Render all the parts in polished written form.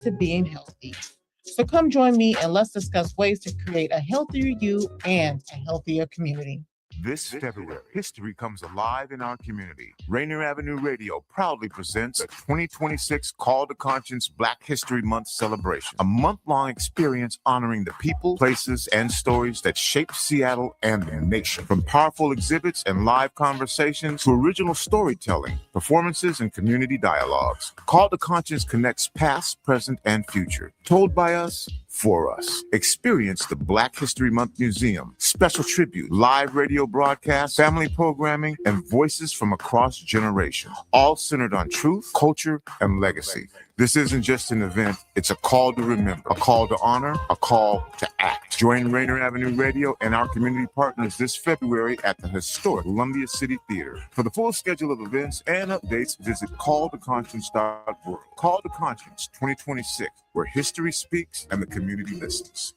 to being healthy. So come join me and let's discuss ways to create a healthier you and a healthier community. This February, history comes alive in our community. Rainier Avenue Radio proudly presents the 2026 Call to Conscience Black History Month celebration, a month-long experience honoring the people, places, and stories that shaped Seattle and the nation. From powerful exhibits and live conversations to original storytelling, performances, and community dialogues, Call to Conscience connects past, present, and future. Told by us, for us. Experience the Black History Month Museum, special tribute, live radio broadcasts, family programming, and voices from across generations, all centered on truth, culture, and legacy. This isn't just an event, it's a call to remember, a call to honor, a call to act. Join Rainier Avenue Radio and our community partners this February at the historic Columbia City Theater. For the full schedule of events and updates, visit calltoconscience.org. Call to Conscience 2026, where history speaks and the community listens.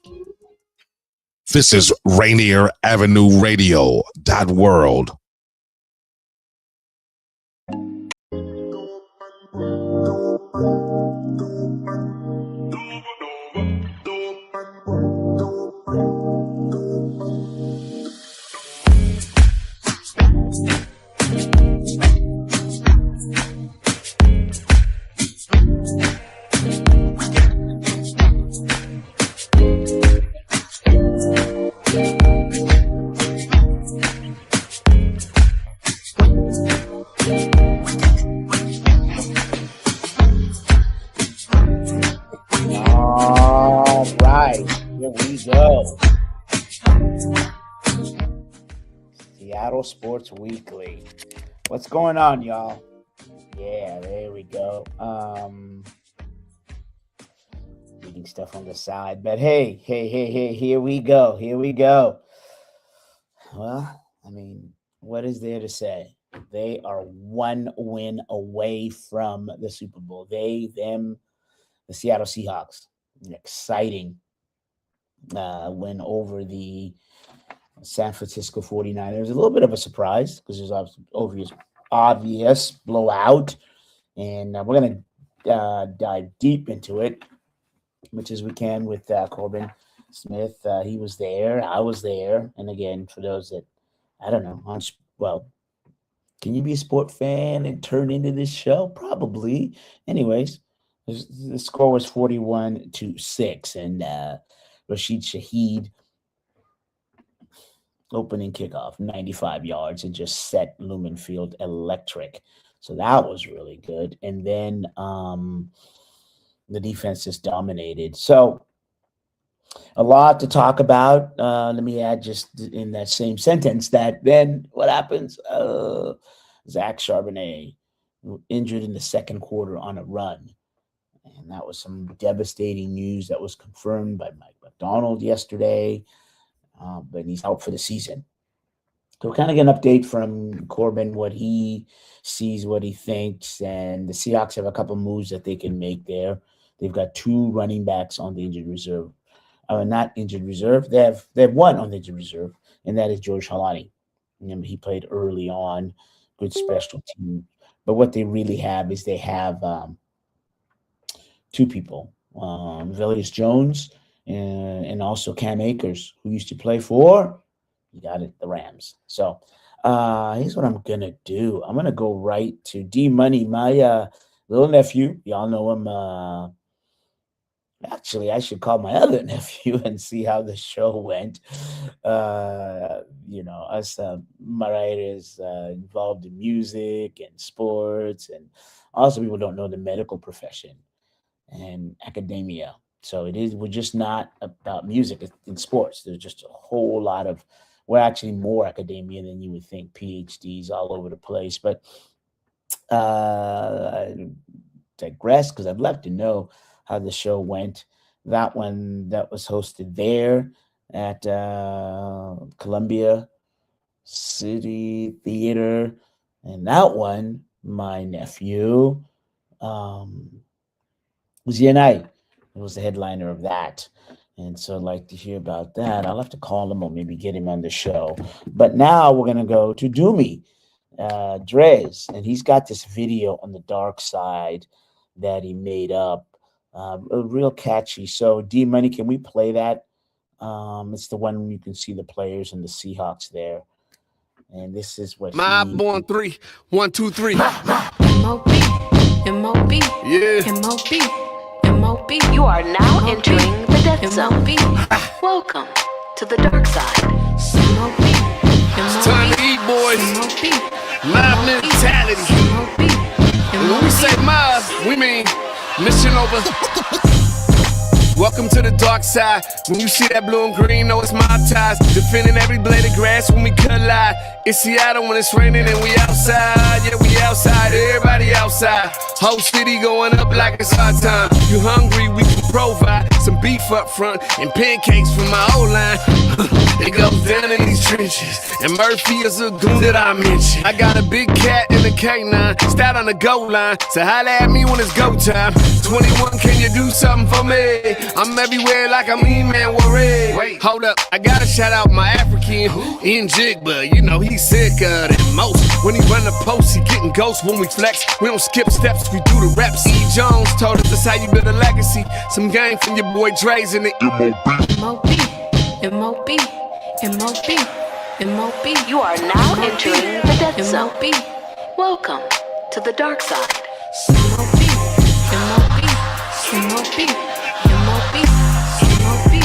This is Rainier Avenue Radio .world. Sports Weekly. What's going on, y'all? Yeah, there we go. Reading stuff on the side, but hey, here we go. Well, I mean, what is there to say? They are one win away from the Super Bowl. The Seattle Seahawks. An exciting win over the San Francisco 49ers. A little bit of a surprise because there's obvious blowout. And we're going to dive deep into it, much as we can with Corbin Smith. He was there. I was there. And again, for those that, I don't know, can you be a sport fan and turn into this show? Probably. Anyways, the score was 41-6. And Rashid Shaheed, opening kickoff, 95 yards, and just set Lumen Field electric. So that was really good. And then the defense just dominated. So a lot to talk about. Let me add just in that same sentence that then what happens? Zach Charbonnet injured in the second quarter on a run. And that was some devastating news that was confirmed by Mike McDonald yesterday. But he's out for the season. So we'll kind of get an update from Corbin, what he sees, what he thinks. And the Seahawks have a couple moves that they can make there. They've got two running backs on the injured reserve. Not injured reserve. They have one on the injured reserve, and that is George Halani. Remember, he played early on, good special team. But what they really have is they have two people, Velius Jones and also Cam Akers, who used to play for, you got it, the Rams. So here's what I'm going to do. I'm going to go right to D-Money, my little nephew. Y'all know him. Actually, I should call my other nephew and see how the show went. Us Maraire is involved in music and sports, and also people don't know the medical profession and academia. So we're just not about music in sports. There's just a whole lot of, we're actually more academia than you would think, PhDs all over the place. But I digress because I'd love to know how the show went. That one that was hosted there at Columbia City Theater. And that one, my nephew, was Yanai. It was the headliner of that. And so I'd like to hear about that. I'll have to call him or maybe get him on the show. But now we're going to go to Doomy, Drez. And he's got this video on the dark side that he made up real catchy. So D Money, can we play that? It's the one you can see the players and the Seahawks there. And this is what my born 3, 1, 2, 3. M.O.B. M.O.B. Yeah. M.O.B. M.O.B. You are now entering the death zone. Welcome to the dark side. M.O.B. It's time to eat, boys. M.O.B. Mob mentality. And when we say mob, we mean mission over. Welcome to the dark side. When you see that blue and green, know it's mob ties. Defending every blade of grass when we collide. It's Seattle when it's raining and we outside. Yeah, we outside, everybody outside. Whole city going up like it's our time. You hungry, we can provide some beef up front and pancakes from my old line. It goes down in these trenches, and Murphy is a goon that I mentioned. I got a big cat and a K9, stout on the goal line, so holla at me when it's go time. 21, can you do something for me? I'm everywhere like I'm E-Man Warren. Wait, hold up, I gotta shout out my African in Jigba. You know he's sicker than most. When he run the post, he getting ghosts. When we flex, we don't skip steps, we do the reps. E. Jones told us that's how you build a legacy. Some game from your boy Dre's in the M.O.B. M.O.B. M.O.B. M.O.B. You are now entering the death zone. Welcome to the dark side. M.O.B. M.O.B. M.O.B. M.O.B. M.O.B.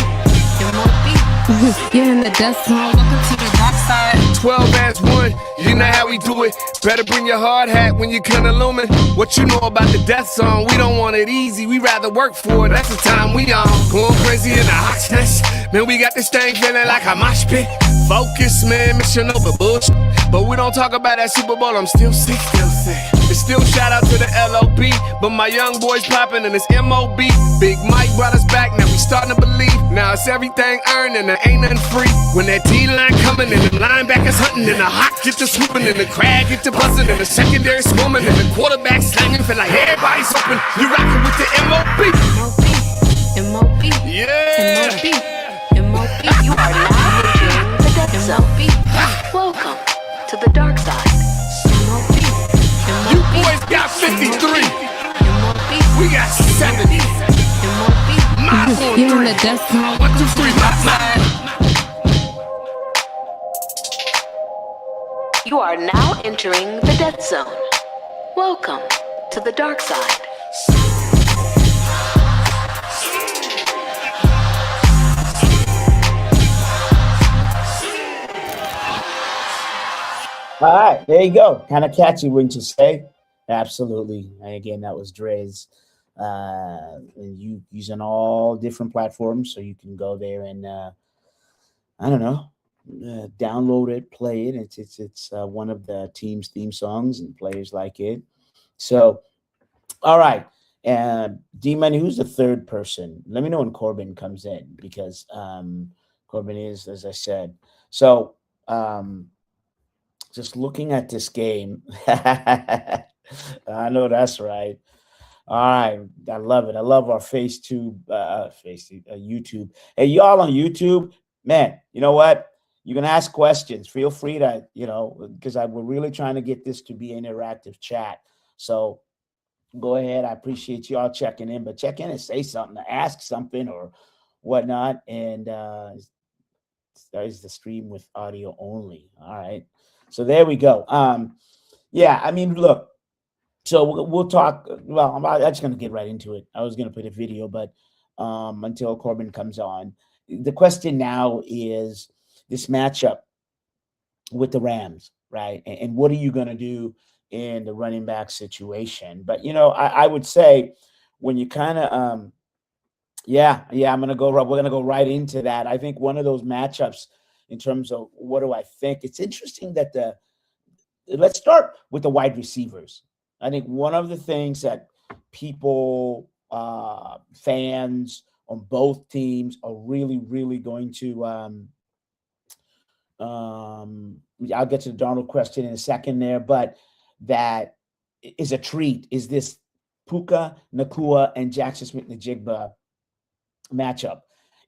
M.O.B. You're in the death zone. Welcome to the dark side. 12 as 1, you know how we do it. Better bring your hard hat when you can illumine. What you know about the death zone? We don't want it easy, we rather work for it. That's the time we on. Going crazy in the hotness. Man, we got this thing feeling like a mosh pit. Focus, man, mission over bullshit. But we don't talk about that Super Bowl, I'm still sick, It's still shout out to the LOB, but my young boys popping and it's M.O.B. Big Mike brought us back, now we starting to believe. Now it's everything earned and there ain't nothing free. When that D-line coming and the linebackers hunting and the hot get to swooping and the crowd get to buzzing and the secondary swarming and the quarterback slanging, feel like everybody's open. You rocking with the M.O.B. M.O.B. Yeah. M.O.B. M.O.B. You are now entering the death zone. Welcome to the dark side. M.O.B. You boys got 53. We got 70. My boy, You're in the death zone. 1, 2, 3, my. You are now entering the death zone. Welcome to the dark side. All right, there you go. Kind of catchy, wouldn't you say? Absolutely. And again, that was Dre's. And you using all different platforms, so you can go there and I don't know, download it, play it. It's one of the team's theme songs, and players like it. So, all right. D-Money, who's the third person? Let me know when Corbin comes in, because Corbin is, as I said. So, just looking at this game, I know that's right. All right, I love it. I love our YouTube. Hey, y'all on YouTube, man, you know what? You can ask questions. Feel free to, because we're really trying to get this to be an interactive chat. So go ahead. I appreciate y'all checking in, but check in and say something, ask something or whatnot. And there's the stream with audio only. All right. So there we go. Yeah, I mean, look, so we'll talk. Well, I'm just going to get right into it. I was going to put a video, but until Corbin comes on, the question now is this matchup with the Rams, right? And what are you going to do in the running back situation? But, I would say when you kind of, I'm going to go, we're going to go right into that. I think one of those matchups in terms of what do I think, it's interesting that let's start with the wide receivers. I think one of the things that people, fans on both teams are really, really going to, I'll get to the Darnold question in a second there, but that is a treat, is this Puka Nacua and Jackson Smith-Njigba matchup.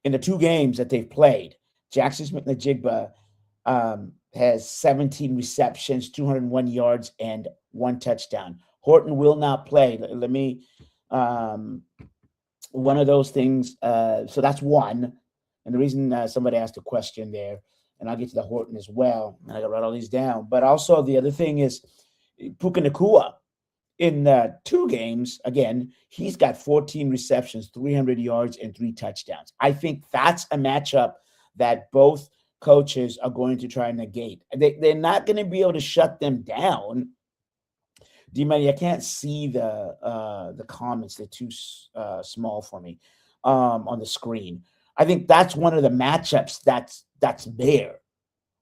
In the two games that they've played, Jackson Smith-Njigba has 17 receptions, 201 yards, and 1 touchdown. Horton will not play. Let me one of those things. So that's one. And the reason somebody asked a question there, and I'll get to the Horton as well, and I got to write all these down. But also the other thing is Puka Nacua. In 2 games, again, he's got 14 receptions, 300 yards, and 3 touchdowns. I think that's a matchup that both coaches are going to try and negate. They're not going to be able to shut them down. D-Money, I can't see the comments. They're too small for me on the screen. I think that's one of the matchups that's there.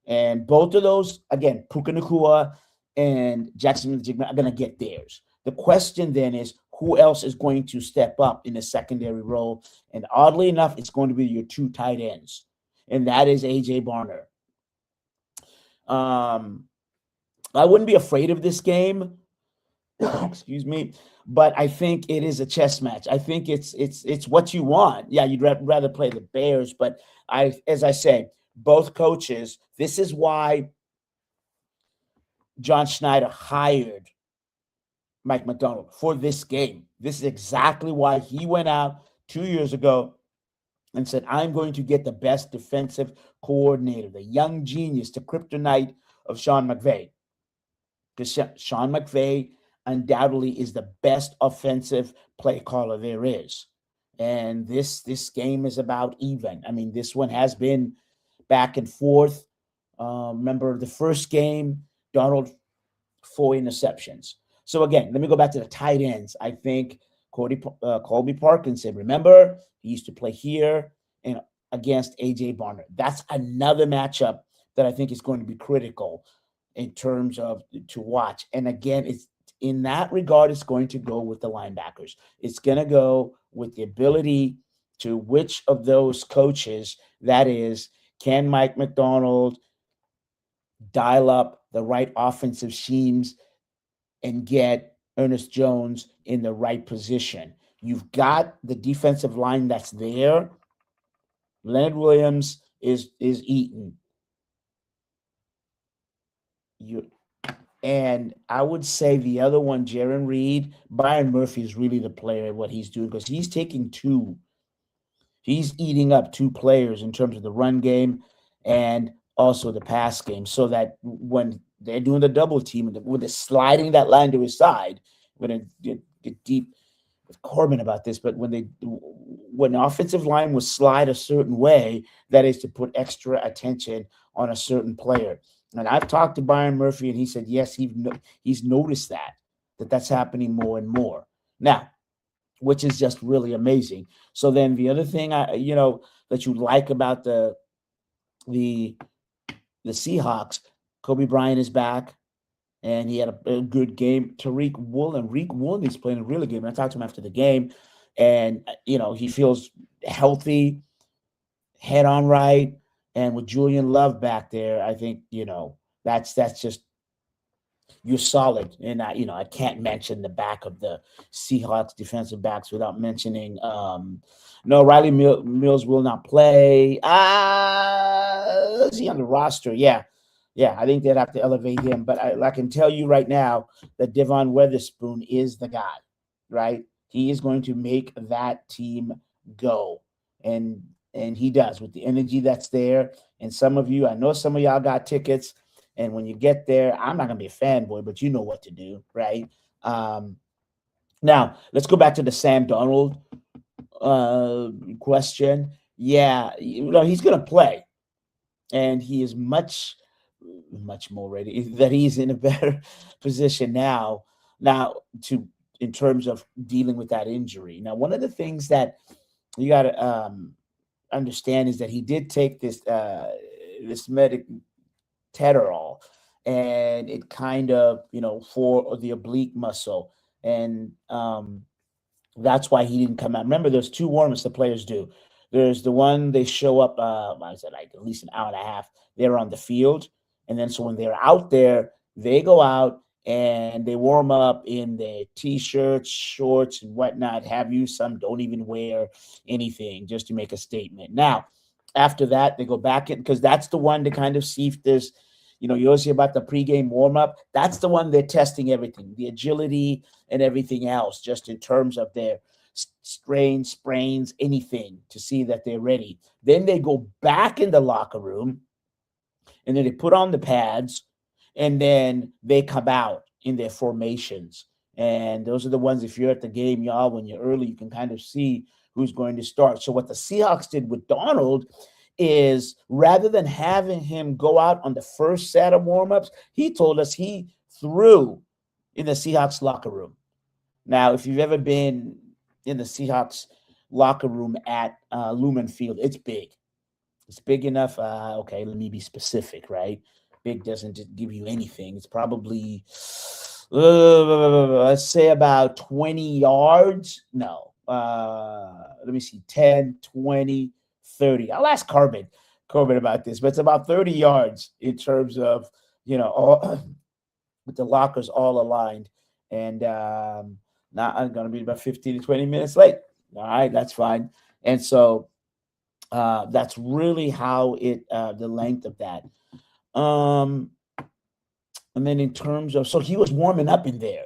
And both of those, again, Puka Nacua and Jackson are going to get theirs. The question then is, who else is going to step up in the secondary role? And oddly enough, it's going to be your 2 tight ends, and that is A.J. Barner. I wouldn't be afraid of this game, excuse me, but I think it is a chess match. I think it's what you want. Yeah, you'd rather play the Bears, but as I say, both coaches, this is why John Schneider hired Mike McDonald for this game. This is exactly why he went out 2 years ago and said, I'm going to get the best defensive coordinator, the young genius, the kryptonite of Sean McVay. Because Sean McVay undoubtedly is the best offensive play caller there is. And this game is about even. I mean, this one has been back and forth. Remember the first game, Donald, 4 interceptions. So again, let me go back to the tight ends. I think Colby Parkinson, remember, he used to play here and against A.J. Barner. That's another matchup that I think is going to be critical in terms of to watch. And again, it's in that regard, it's going to go with the linebackers. It's going to go with the ability to which of those coaches, that is, can Mike McDonald dial up the right offensive schemes and get Ernest Jones in the right position. You've got the defensive line that's there. Leonard Williams is eaten. And I would say the other one, Jaron Reed, Byron Murphy is really the player, what he's doing, because he's taking 2. He's eating up 2 players in terms of the run game and also the pass game, so that when they're doing the double team, when they're sliding that line to his side, when it get deep with Corbin about this, but when the offensive line will slide a certain way, that is to put extra attention on a certain player. And I've talked to Byron Murphy, and he said, yes, he's noticed that's happening more and more now, which is just really amazing. So then the other thing that you like about the Seahawks, Kobe Bryant is back, and he had a good game. Reek Woolen is playing a really good game. I talked to him after the game, and he feels healthy, head on right, and with Julian Love back there, I think that's just you're solid. And I can't mention the back of the Seahawks defensive backs without mentioning no, Riley Mills will not play. Is he on the roster? Yeah, I think they'd have to elevate him. But I can tell you right now that Devon Weatherspoon is the guy, right? He is going to make that team go. And he does with the energy that's there. And I know some of y'all got tickets. And when you get there, I'm not going to be a fanboy, but you know what to do, right? Now, let's go back to the Sam Darnold question. Yeah, he's going to play. And he is much more ready, that he's in a better position now in terms of dealing with that injury. Now, one of the things that you got to understand is that he did take this medic Tetarol, and it kind of, for the oblique muscle. And that's why he didn't come out. Remember, there's 2 warm-ups the players do. There's the one they show up, like at least an hour and a half. They're on the field. And then so when they're out there, they go out and they warm up in their T-shirts, shorts, and whatnot. Some don't even wear anything just to make a statement. Now, after that, they go back in, because that's the one to kind of see if there's, you always hear about the pregame warm-up. That's the one they're testing everything, the agility and everything else, just in terms of their strains, sprains, anything to see that they're ready. Then they go back in the locker room, and then they put on the pads, and then they come out in their formations. And those are the ones, if you're at the game, y'all, when you're early, you can kind of see who's going to start. So what the Seahawks did with Donald is, rather than having him go out on the first set of warmups, he told us he threw in the Seahawks locker room. Now, if you've ever been in the Seahawks locker room at Lumen Field, it's big. It's big enough. Okay, let me be specific, right? Big doesn't just give you anything. It's probably, let's say about 20 yards. No, let me see, 10, 20, 30. I'll ask Corbin about this, but it's about 30 yards in terms of, all, with the lockers all aligned. And now I'm going to be about 15 to 20 minutes late. All right, that's fine. And so that's really how the length of that. And then in terms of, so he was warming up in there.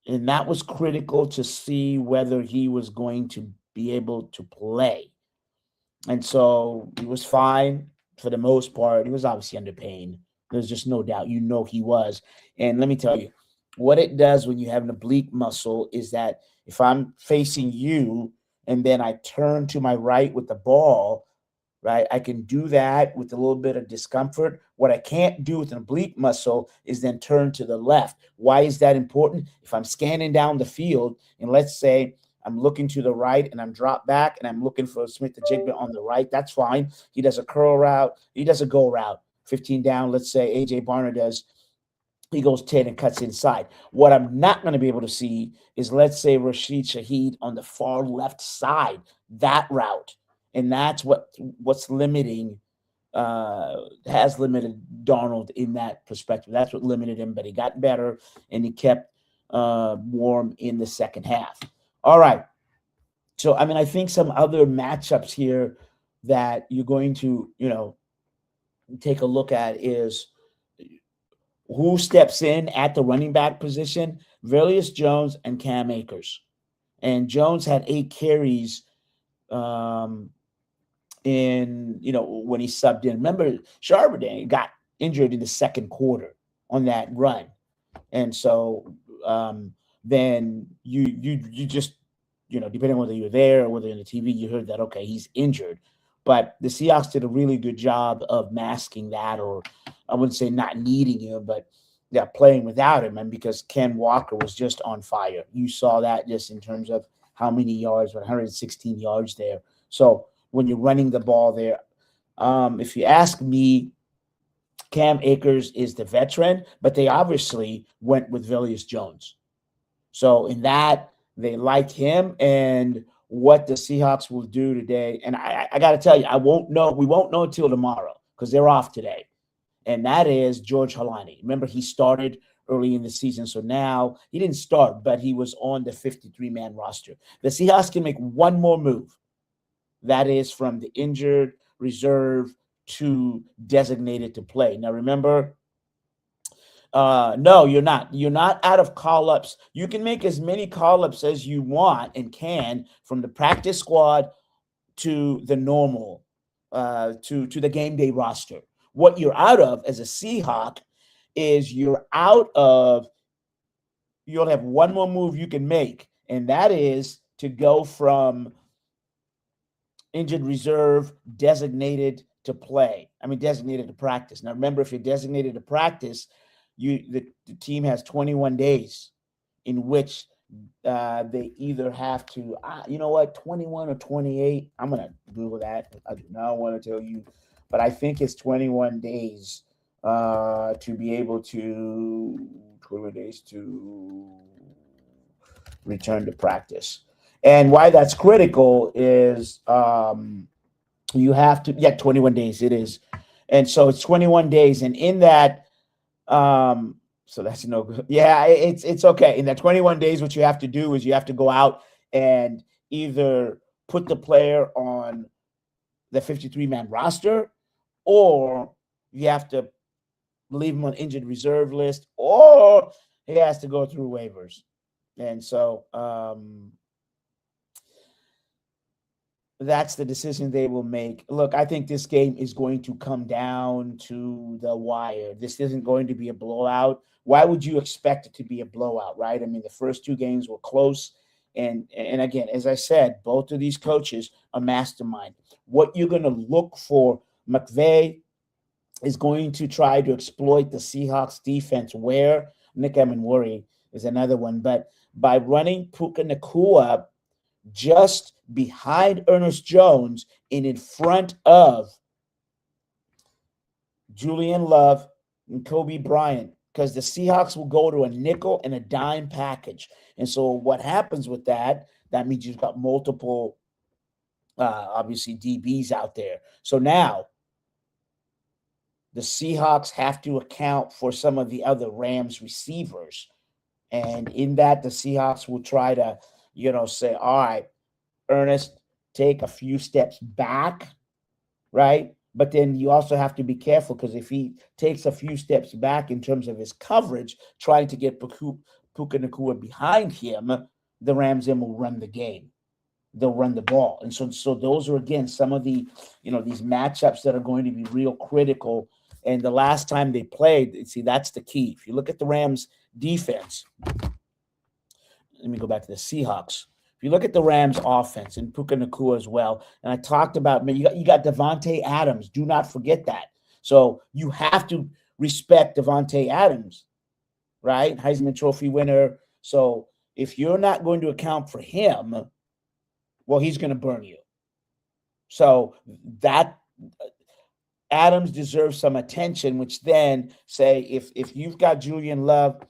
And that was critical to see whether he was going to be able to play. And so he was fine for the most part. He was obviously under pain. There's just no doubt, he was. And let me tell you, what it does when you have an oblique muscle is that if I'm facing you and then I turn to my right with the ball, right, I can do that with a little bit of discomfort. What I can't do with an oblique muscle is then turn to the left. Why is that important? If I'm scanning down the field, and let's say I'm looking to the right and I'm dropped back and I'm looking for Smith-Njigba on the right, that's fine. He does a curl route. He does a go route. 15 down, let's say A.J. Barner does. He goes 10 and cuts inside. What I'm not going to be able to see is, let's say, Rashid Shaheed on the far left side, that route. And that's what's limiting, has limited Darnold in that perspective. That's what limited him, but he got better and he kept warm in the second half. All right. So, I think some other matchups here that you're going to, take a look at is who steps in at the running back position. Velus Jones and Cam Akers. And Jones had 8 carries when he subbed in. Remember, Charbonnet got injured in the second quarter on that run. And so then you just, depending on whether you're there or whether in the TV, you heard that, okay, he's injured. But the Seahawks did a really good job of masking that, or I wouldn't say not needing him, but playing without him. And because Ken Walker was just on fire. You saw that just in terms of how many yards, 116 yards there. So when you're running the ball there, if you ask me, Cam Akers is the veteran, but they obviously went with Velus Jones. So in that, they like him. And what the Seahawks will do today, and I got to tell you, we won't know until tomorrow because they're off today, and that is George Holani. Remember, he started early in the season, so now he didn't start, but he was on the 53-man roster. The Seahawks can make one more move. That is from the injured reserve to designated to play. Now, remember, no, you're not. You're not out of call-ups. You can make as many call-ups as you want and can from the practice squad to the normal, to the game day roster. What you're out of as a Seahawk is you'll have one more move you can make, and that is to go from injured reserve, designated to play. Designated to practice. Now, remember, if you're designated to practice, the team has 21 days in which they either have to, 21 or 28. I'm going to Google that. I do not want to tell you, but I think it's 21 days to be able to, 21 days to return to practice. And why that's critical is you have to, 21 days it is. And so it's 21 days. And in that, so that's no good. Yeah, it's okay. In that 21 days, what you have to do is you have to go out and either put the player on the 53-man roster, or you have to leave him on injured reserve list, or he has to go through waivers. And so that's the decision they will make. Look, I think this game is going to come down to the wire. This isn't going to be a blowout. Why would you expect it to be a blowout, right? I mean, the first two games were close. And again, as I said, both of these coaches are mastermind. What you're going to look for, McVay is going to try to exploit the Seahawks defense where Nick Emenwari is another one. But by running Puka Nacua just behind Ernest Jones and in front of Julian Love and Kobe Bryant, because the Seahawks will go to a nickel and a dime package. And so what happens with that means you've got multiple, obviously, DBs out there. So now the Seahawks have to account for some of the other Rams receivers. And in that, the Seahawks will try to, say, all right, Ernest, take a few steps back, right? But then you also have to be careful, because if he takes a few steps back in terms of his coverage, trying to get Puka Nacua behind him, the Rams then will run the game. They'll run the ball. And so those are, again, some of the, these matchups that are going to be real critical. And the last time they played, see, that's the key. If you look at the Rams defense, let me go back to the Seahawks. If you look at the Rams offense and Puka Nacua as well, and I talked about, you got Davante Adams. Do not forget that. So you have to respect Davante Adams, right? Heisman Trophy winner. So if you're not going to account for him, well, he's going to burn you. So that Adams deserves some attention, which then say if you've got Julian Love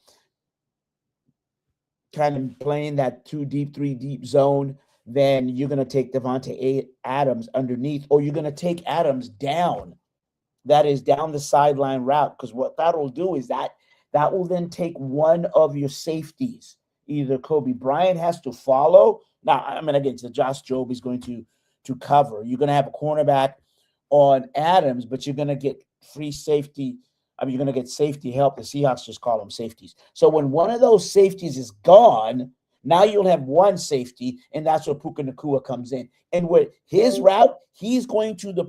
kind of playing that 2 deep, 3 deep zone, then you're going to take Davante Adams underneath, or you're going to take Adams down. That is down the sideline route, because what that will do is that will then take one of your safeties. Either Kobe Bryant has to follow. Now, I mean, again, so Josh Jobe is going to cover. You're going to have a cornerback on Adams, but you're going to get free safety. I mean, you're going to get safety help. The Seahawks just call them safeties. So when one of those safeties is gone, now you'll have one safety, and that's where Puka Nacua comes in. And with his route, he's going to the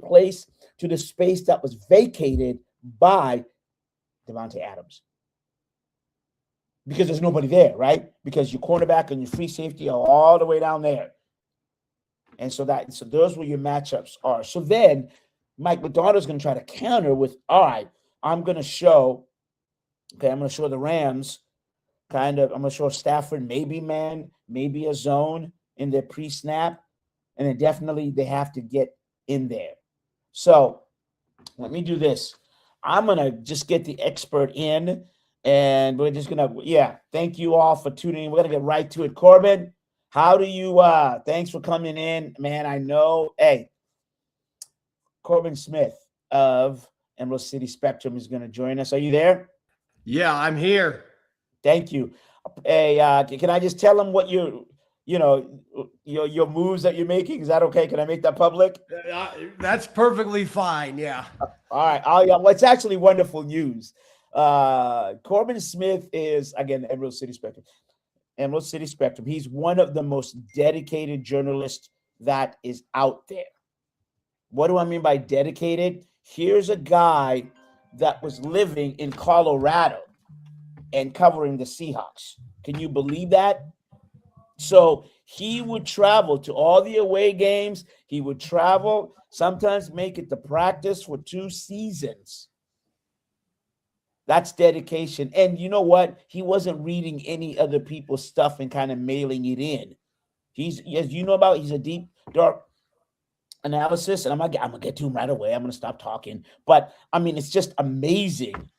space that was vacated by Davante Adams. Because there's nobody there, right? Because your cornerback and your free safety are all the way down there. And so those were your matchups are. So then Mike Macdonald's going to try to counter with, all right, I'm going to show the Rams I'm going to show Stafford maybe man, maybe a zone in their pre-snap, and then definitely they have to get in there. So let me do this. I'm going to just get the expert in, and we're just going to, thank you all for tuning in. We're going to get right to it. Corbin, how do you, thanks for coming in, man. I know, Corbin Smith of Emerald City Spectrum is going to join us. Are you there? Yeah, I'm here. Thank you. Hey, can I just tell them what your moves that you're making? Is that okay? Can I make that public? That's perfectly fine. Yeah. All right. Well, it's actually wonderful news. Corbin Smith is, again, Emerald City Spectrum. Emerald City Spectrum. He's one of the most dedicated journalists that is out there. What do I mean by dedicated? Here's a guy that was living in Colorado and covering the Seahawks. Can you believe that? So he would travel to all the away games. He would travel, sometimes make it to practice for 2 seasons. That's dedication. And you know what? He wasn't reading any other people's stuff and kind of mailing it in. He's, as you know about, he's a deep, dark analysis, and I'm gonna get to him right away. I'm gonna stop talking. But I mean, it's just amazing.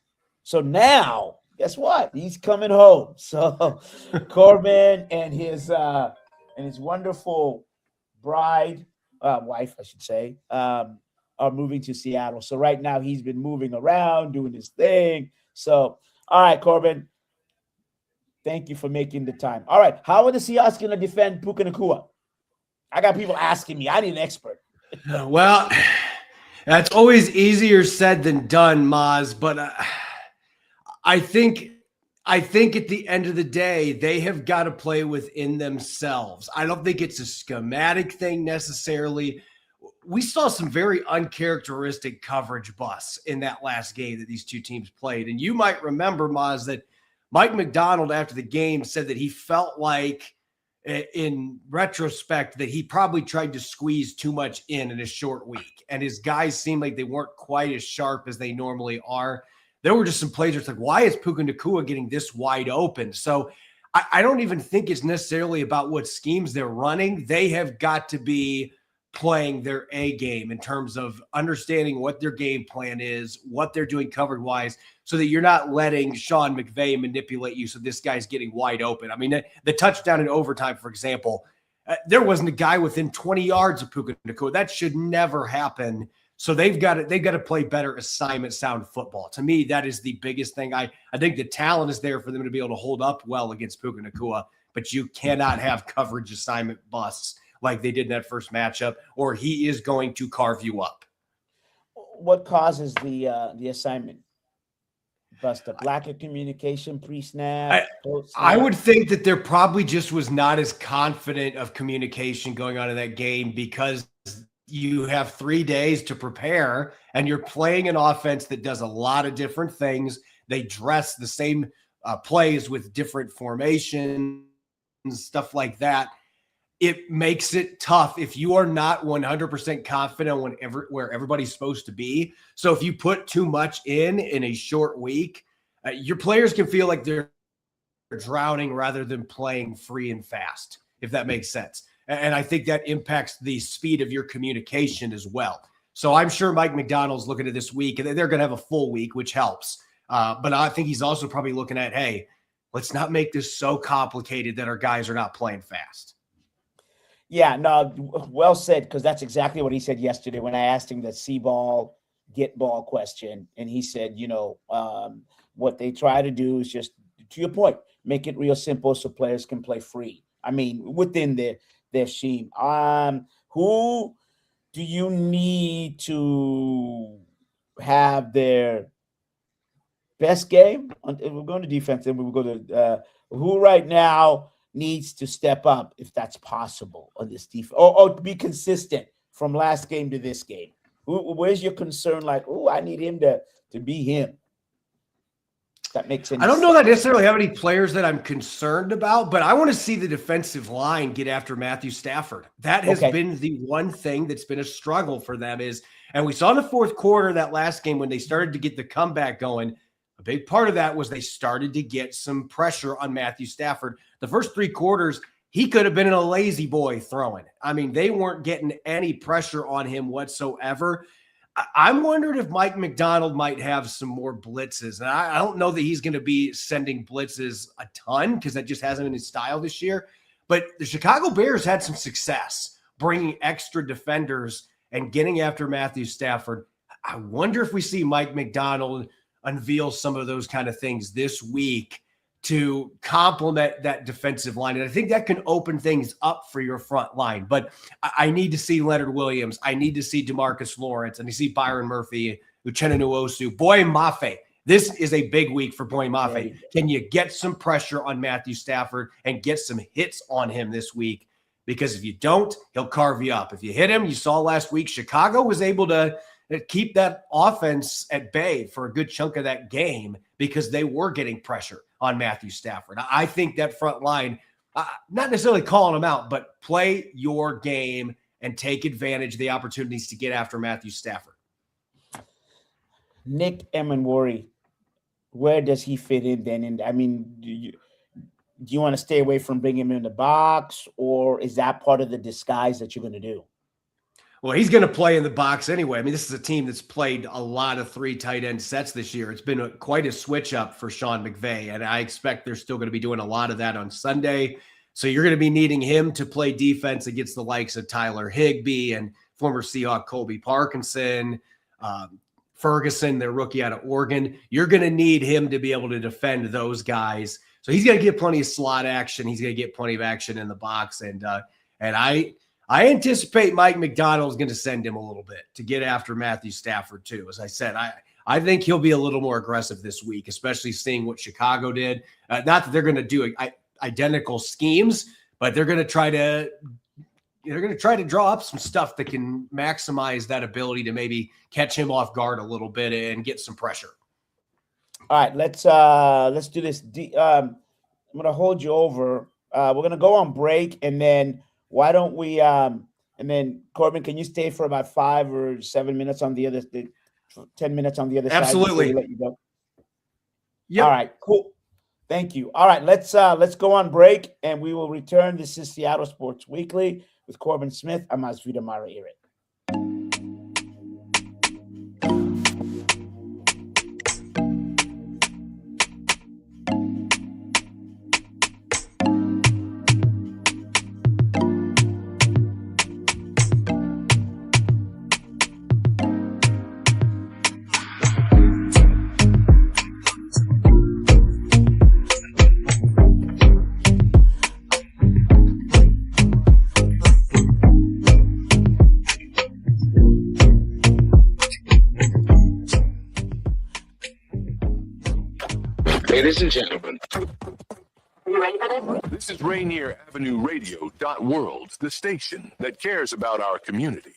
So now, guess what? He's coming home. So Corbin and his wonderful wife, I should say, are moving to Seattle. So right now he's been moving around, doing his thing. So, all right, Corbin, thank you for making the time. All right, how are the Seahawks going to defend Puka Nacua? I got people asking me. I need an expert. Well, that's always easier said than done, Maz. But I think I think at the end of the day, they have got to play within themselves. I don't think it's a schematic thing necessarily. We saw some very uncharacteristic coverage busts in that last game that these two teams played. And you might remember, Maz, that Mike McDonald after the game said that he felt like, in retrospect, that he probably tried to squeeze too much in a short week. And his guys seemed like they weren't quite as sharp as they normally are. There were just some plays where it's like, why is Puka Nacua getting this wide open? So I don't even think it's necessarily about what schemes they're running. They have got to be playing their A game in terms of understanding what their game plan is, what they're doing coverage-wise, so that you're not letting Sean McVay manipulate you so this guy's getting wide open. I mean, the touchdown in overtime, for example, there wasn't a guy within 20 yards of Puka Nacua. That should never happen. So they've got to play better assignment sound football. To me, that is the biggest thing. I think the talent is there for them to be able to hold up well against Puka Nacua, but you cannot have coverage assignment busts like they did in that first matchup, or he is going to carve you up. What causes the assignment bust? A lack of communication pre-snap? I would think that there probably just was not as confident of communication going on in that game because you have 3 days to prepare and you're playing an offense that does a lot of different things. They dress the same plays with different formations, stuff like that. It makes it tough if you are not 100% confident where everybody's supposed to be. So if you put too much in a short week, your players can feel like they're drowning rather than playing free and fast, if that makes sense. And I think that impacts the speed of your communication as well. So I'm sure Mike McDonald's looking at this week, and they're going to have a full week, which helps. But I think he's also probably looking at, hey, let's not make this so complicated that our guys are not playing fast. Yeah, no, well said, because that's exactly what he said yesterday when I asked him the see ball, get ball question. And he said, what they try to do is just, to your point, make it real simple so players can play free. I mean, within their scheme. Who do you need to have their best game? We're going to defense, and we'll go to who right now needs to step up, if that's possible, on this defense, or be consistent from last game to this game. Where's your concern? Like, I need him to be him. That makes sense. I don't know that I necessarily have any players that I'm concerned about, but I want to see the defensive line get after Matthew Stafford. That has been the one thing that's been a struggle for them and we saw in the fourth quarter that last game when they started to get the comeback going, a big part of that was they started to get some pressure on Matthew Stafford. The first 3 quarters, he could have been in a lazy boy throwing. I mean, they weren't getting any pressure on him whatsoever. I'm wondering if Mike McDonald might have some more blitzes. And I don't know that he's going to be sending blitzes a ton because that just hasn't been his style this year. But the Chicago Bears had some success bringing extra defenders and getting after Matthew Stafford. I wonder if we see Mike McDonald unveil some of those kind of things this week to complement that defensive line. And I think that can open things up for your front line. But I need to see Leonard Williams. I need to see DeMarcus Lawrence. And I see Byron Murphy, Uchenna Nwosu, Boy Mafe. This is a big week for Boy Mafe. Can you get some pressure on Matthew Stafford and get some hits on him this week? Because if you don't, he'll carve you up. If you hit him, you saw last week, Chicago was able to keep that offense at bay for a good chunk of that game because they were getting pressure on Matthew Stafford. I think that front line, not necessarily calling him out, but play your game and take advantage of the opportunities to get after Matthew Stafford. Nick Emenwari, where does he fit in then? And I mean, do you want to stay away from bringing him in the box, or is that part of the disguise that you're going to do? Well, he's going to play in the box anyway. I mean, this is a team that's played a lot of 3 tight end sets this year. It's been quite a switch up for Sean McVay, and I expect they're still going to be doing a lot of that on Sunday. So you're going to be needing him to play defense against the likes of Tyler Higbee and former Seahawk Colby Parkinson, Ferguson, their rookie out of Oregon. You're going to need him to be able to defend those guys. So he's going to get plenty of slot action. He's going to get plenty of action in the box, and I anticipate Mike McDonald is going to send him a little bit to get after Matthew Stafford too. As I said, I think he'll be a little more aggressive this week, especially seeing what Chicago did. Not that they're going to do identical schemes, but they're going to try to draw up some stuff that can maximize that ability to maybe catch him off guard a little bit and get some pressure. All right, let's do this. I'm going to hold you over. We're going to go on break, and then why don't we and then Corbin, can you stay for about 5 or 7 minutes on the other 10 minutes on the other side? Absolutely. Let you go. Yep. All right, cool. Thank you. All right, let's go on break, and we will return. This is Seattle Sports Weekly with Corbin Smith. I'm Mazvita Maraire. Ladies and gentlemen, this is Rainier Avenue Radio.world, the station that cares about our community.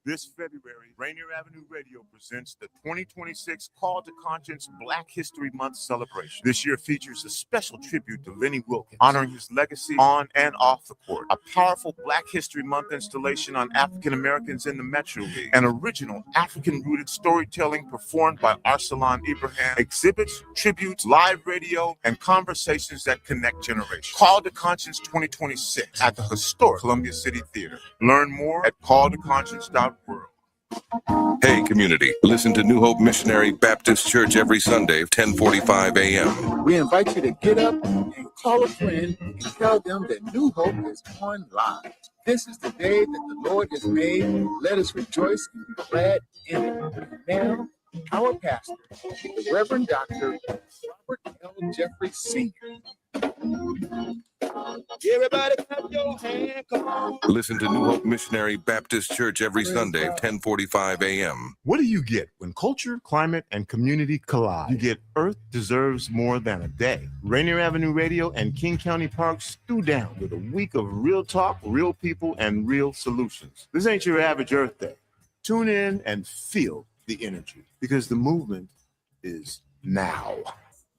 This February, Rainier Avenue Radio presents the 2026 Call to Conscience Black History Month celebration. This year features a special tribute to Lenny Wilkins, honoring his legacy on and off the court. A powerful Black History Month installation on African Americans in the Metro League. An original African-rooted storytelling performed by Arsalan Ibrahim. Exhibits, tributes, live radio, and conversations that connect generations. Call to Conscience 2026 at the historic Columbia City Theater. Learn more at calltoconscience.org. Hey, community, listen to New Hope Missionary Baptist Church every Sunday, 10:45 a.m. We invite you to get up and call a friend and tell them that New Hope is on live. This is the day that the Lord has made. Let us rejoice and be glad in it. Now, our pastor, the Reverend Dr. Robert L. Jeffrey Sr. Everybody clap your hand, come on. Listen to New Hope Missionary Baptist Church every Sunday, 10:45 a.m. What do you get when culture, climate, and community collide? You get Earth Deserves More Than a Day. Rainier Avenue Radio and King County Park stew down with a week of real talk, real people, and real solutions. This ain't your average Earth Day. Tune in and feel the energy, because the movement is now.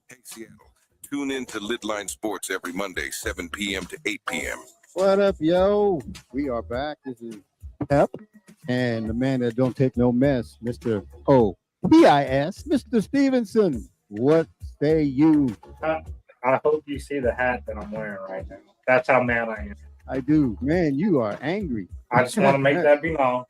Hey, Seattle, tune in to Lidline Sports every Monday, 7 p.m. to 8 p.m. What up, yo? We are back. This is Pep, and the man that don't take no mess, Mr. O.P.I.S., Mr. Stevenson. What say you? I hope you see the hat that I'm wearing right now. That's how mad I am. I do. Man, you are angry. I just want to make that be known.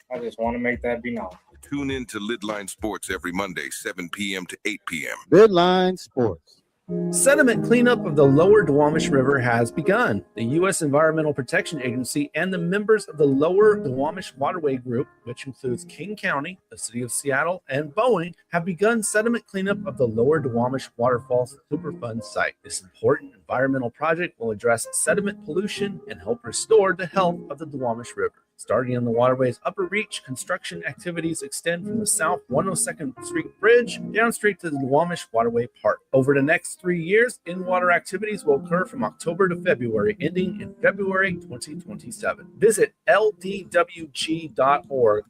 Tune in to Lidline Sports every Monday, 7 p.m. to 8 p.m. Lidline Sports. Sediment cleanup of the lower Duwamish River has begun. The U.S. Environmental Protection Agency and the members of the Lower Duwamish Waterway Group, which includes King County, the City of Seattle, and Boeing, have begun sediment cleanup of the Lower Duwamish Waterfalls Superfund site. This important environmental project will address sediment pollution and help restore the health of the Duwamish River. Starting on the waterway's upper reach, construction activities extend from the South 102nd Street Bridge down straight to the Duwamish Waterway Park. Over the next 3 years, in-water activities will occur from October to February, ending in February 2027. Visit ldwg.org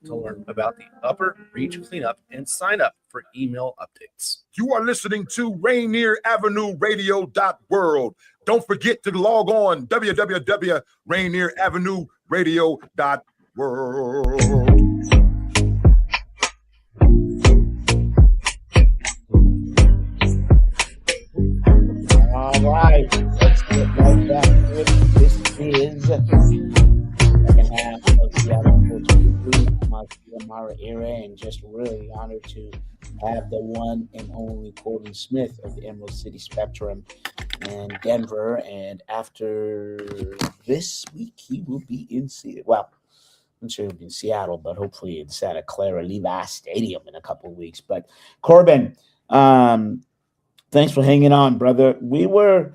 to learn about the upper reach cleanup and sign up for email updates. You are listening to Rainier Avenue Radio.world. Don't forget to log on www.rainieravenue.radio.world. All right, let's get right back to it. This is the second half of Seattle Sports Weekly. Mazvita Maraire, and just really honored to have the one and only Corbin Smith of the Emerald City Spectrum in Denver. And after this week, he will be in Seattle. Well, I'm sure he'll be in Seattle, but hopefully in Santa Clara Levi Stadium in a couple of weeks. But Corbin, thanks for hanging on, brother. Let's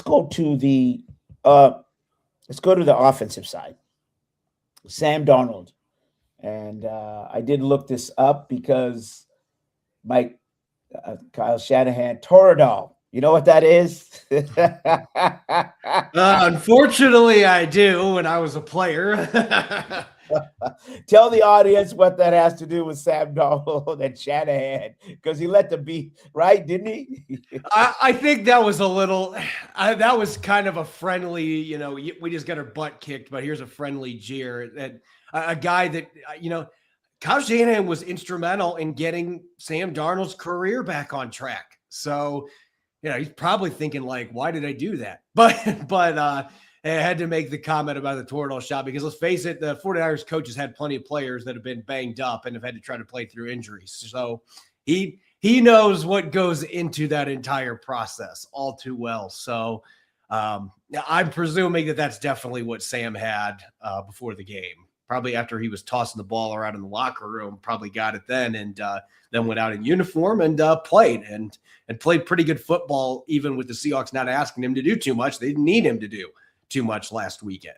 go to the offensive side. Sam Darnold And I did look this up because Kyle Shanahan, Toradol. You know what that is? Unfortunately, I do when I was a player. Tell the audience what that has to do with Sam Darnold and Shanahan, because he let them be, right? Didn't he? I think that was a little, that was kind of a friendly, we just got our butt kicked, but here's a friendly jeer. That a guy that, Kyle Shanahan was instrumental in getting Sam Darnold's career back on track. So, he's probably thinking like, why did I do that? But I had to make the comment about the Toradol shot because let's face it, the 49ers coaches had plenty of players that have been banged up and have had to try to play through injuries. So he knows what goes into that entire process all too well. So I'm presuming that that's definitely what Sam had before the game. Probably after he was tossing the ball around in the locker room, probably got it then and then went out in uniform and played and played pretty good football, even with the Seahawks not asking him to do too much. They didn't need him to do too much last weekend.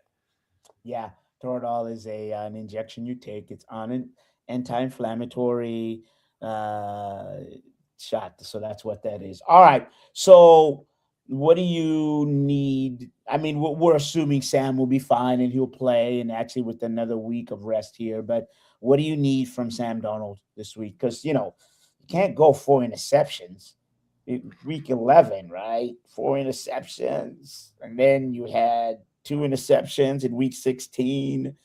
Yeah, Toradol is an injection you take. It's on an anti-inflammatory shot. So that's what that is. All right. So what do you need? I mean, we're assuming Sam will be fine and he'll play, and actually with another week of rest here. But what do you need from Sam Darnold this week? Because, you can't go 4 interceptions. Week 11, right? 4 interceptions. And then you had 2 interceptions in week 16.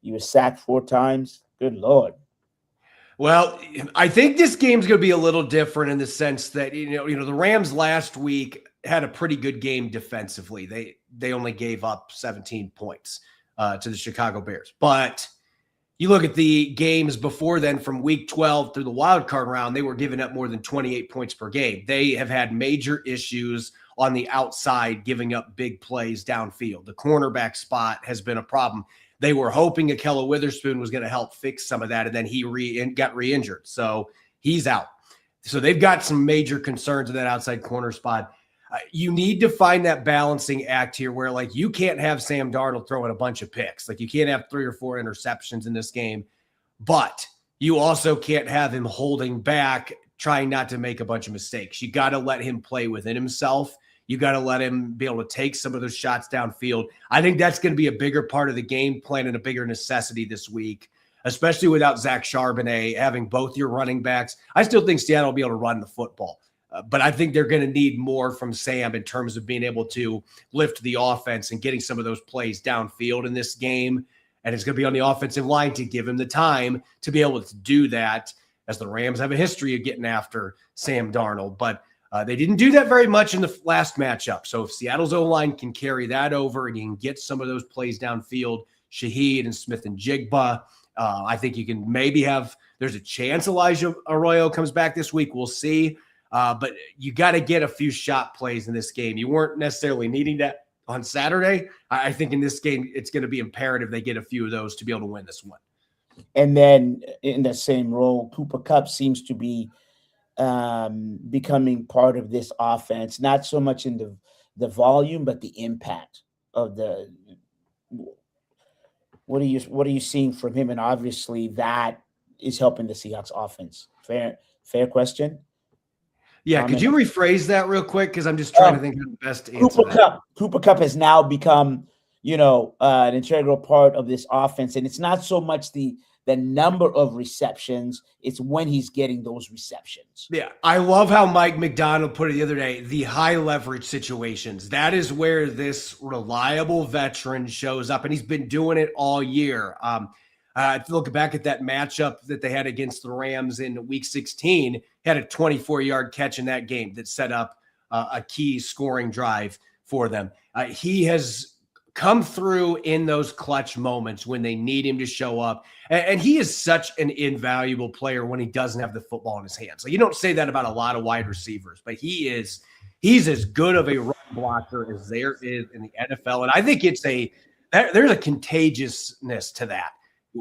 You were sacked 4 times. Good Lord. Well, I think this game's going to be a little different in the sense that, the Rams last week had a pretty good game defensively. They only gave up 17 points to the Chicago Bears. But you look at the games before then from week 12 through the wild card round, they were giving up more than 28 points per game. They have had major issues on the outside, giving up big plays downfield. The cornerback spot has been a problem. They were hoping Ahkello Witherspoon was going to help fix some of that, and then he got re-injured. So he's out. So they've got some major concerns in that outside corner spot. You need to find that balancing act here where, like, you can't have Sam Darnold throwing a bunch of picks. Like, you can't have 3 or 4 interceptions in this game, but you also can't have him holding back, trying not to make a bunch of mistakes. You got to let him play within himself. You got to let him be able to take some of those shots downfield. I think that's going to be a bigger part of the game plan and a bigger necessity this week, especially without Zach Charbonnet, having both your running backs. I still think Seattle will be able to run the football. But I think they're going to need more from Sam in terms of being able to lift the offense and getting some of those plays downfield in this game. And it's going to be on the offensive line to give him the time to be able to do that, as the Rams have a history of getting after Sam Darnold. But they didn't do that very much in the last matchup. So if Seattle's O-line can carry that over and you can get some of those plays downfield, Shaheed and Smith and Jigba, I think you can maybe there's a chance Elijah Arroyo comes back this week. We'll see. But you got to get a few shot plays in this game. You weren't necessarily needing that on Saturday. I think in this game, it's going to be imperative they get a few of those to be able to win this one. And then in the same role, Cooper Kupp seems to be becoming part of this offense, not so much in the volume, but the impact of the. What are you seeing from him? And obviously that is helping the Seahawks offense. Fair question. Yeah, could you rephrase that real quick? Because I'm just trying to think of the best answer. Cooper Kupp has now become, an integral part of this offense. And it's not so much the number of receptions, it's when he's getting those receptions. Yeah, I love how Mike McDonald put it the other day, the high leverage situations. That is where this reliable veteran shows up, and he's been doing it all year. Look back at that matchup that they had against the Rams in week 16, he had a 24-yard catch in that game that set up a key scoring drive for them. He has come through in those clutch moments when they need him to show up. And he is such an invaluable player when he doesn't have the football in his hands. You don't say that about a lot of wide receivers, but he's as good of a run blocker as there is in the NFL. And I think there's a contagiousness to that.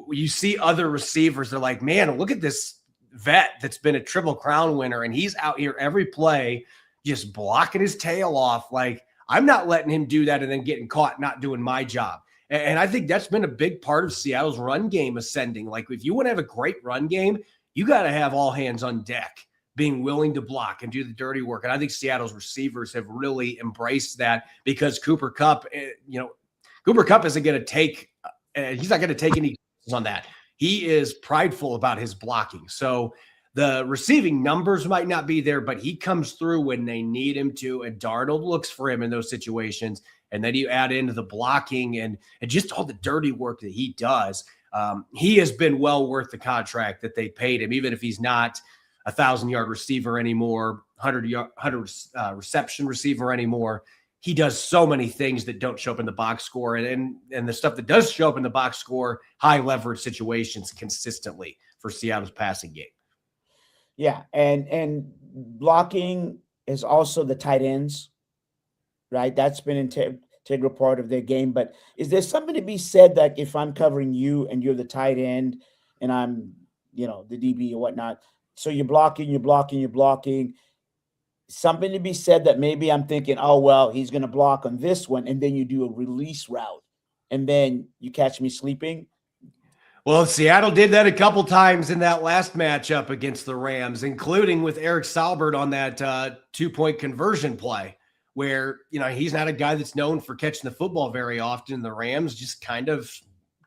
You see other receivers, they're like, man, look at this vet that's been a Triple Crown winner, and he's out here every play just blocking his tail off. Like, I'm not letting him do that and then getting caught not doing my job. And I think that's been a big part of Seattle's run game ascending. Like, if you want to have a great run game, you got to have all hands on deck, being willing to block and do the dirty work. And I think Seattle's receivers have really embraced that, because Cooper Kupp, Cooper Kupp isn't going to take, he's not going to take any on that. He is prideful about his blocking. So the receiving numbers might not be there, but he comes through when they need him to. And Darnold looks for him in those situations. And then you add into the blocking and just all the dirty work that he does. He has been well worth the contract that they paid him, even if he's not 1,000-yard receiver anymore, 100 reception receiver anymore. He does so many things that don't show up in the box score, and the stuff that does show up in the box score, high leverage situations consistently for Seattle's passing game. Yeah, and blocking is also the tight ends, right? That's been an integral part of their game. But is there something to be said that if I'm covering you and you're the tight end and I'm, the DB or whatnot, so you're blocking, something to be said that maybe I'm thinking, oh, well, he's going to block on this one, and then you do a release route, and then you catch me sleeping? Well, Seattle did that a couple times in that last matchup against the Rams, including with Eric Salbert on that 2-point conversion play, where, he's not a guy that's known for catching the football very often. The Rams just kind of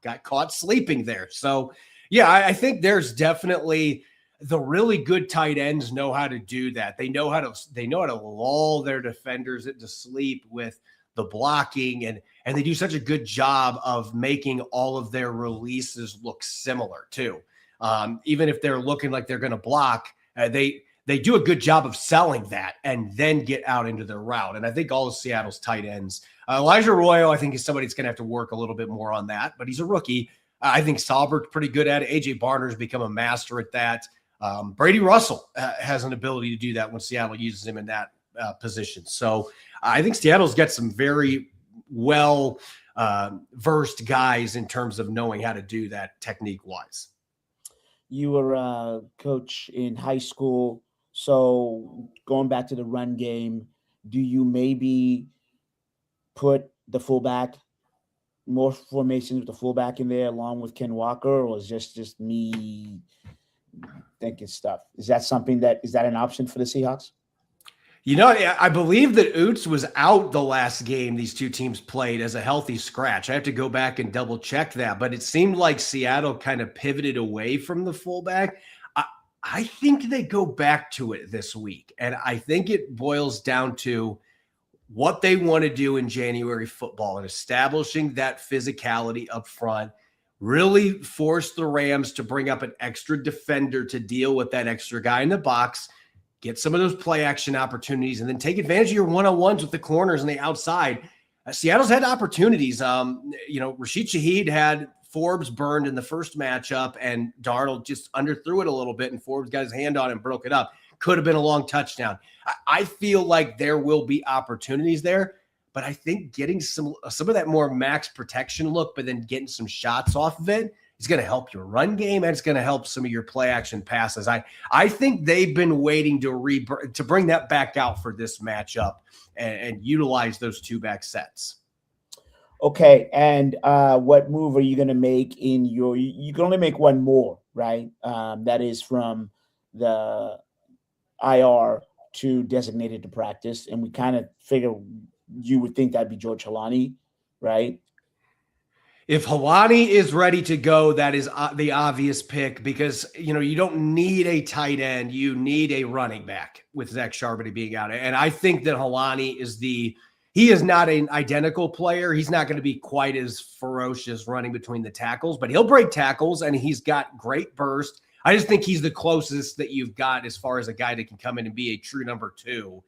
got caught sleeping there. So, yeah, I think there's definitely the really good tight ends know how to do that. They know how to lull their defenders into sleep with the blocking, and they do such a good job of making all of their releases look similar too. Even if they're looking like they're going to block, they do a good job of selling that and then get out into their route. And I think all of Seattle's tight ends, Elijah Arroyo, I think is somebody that's going to have to work a little bit more on that, but he's a rookie. I think Salbert's pretty good at it. AJ Barner's become a master at that. Brady Russell has an ability to do that when Seattle uses him in that position. So I think Seattle's got some very well versed guys in terms of knowing how to do that technique wise. You were a coach in high school. So going back to the run game, do you maybe put the fullback, more formations with the fullback in there along with Ken Walker, or is just me thinking stuff? Is that an option for the Seahawks? I believe that Oots was out the last game these two teams played as a healthy scratch. I have to go back and double check that, but it seemed like Seattle kind of pivoted away from the fullback. I think they go back to it this week, and I think it boils down to what they want to do in January football and establishing that physicality up front. Really force the Rams to bring up an extra defender to deal with that extra guy in the box, get some of those play action opportunities, and then take advantage of your one-on-ones with the corners and the outside. Seattle's had opportunities. Rashid Shaheed had Forbes burned in the first matchup, and Darnold just underthrew it a little bit, and Forbes got his hand on it and broke it up. Could have been a long touchdown. I feel like there will be opportunities there, but I think getting some of that more max protection look, but then getting some shots off of it is going to help your run game, and it's going to help some of your play action passes. I think they've been waiting to bring that back out for this matchup and utilize those two back sets. Okay, and what move are you going to make you can only make one more, right? That is from the IR to designated to practice, and we kind of figure you would think that'd be George Halani, right? If Halani is ready to go, that is the obvious pick, because you don't need a tight end, you need a running back with Zach Charbonnet being out. And I think that Halani he is not an identical player. He's not going to be quite as ferocious running between the tackles, but he'll break tackles and he's got great burst. I just think he's the closest that you've got as far as a guy that can come in and be a true number two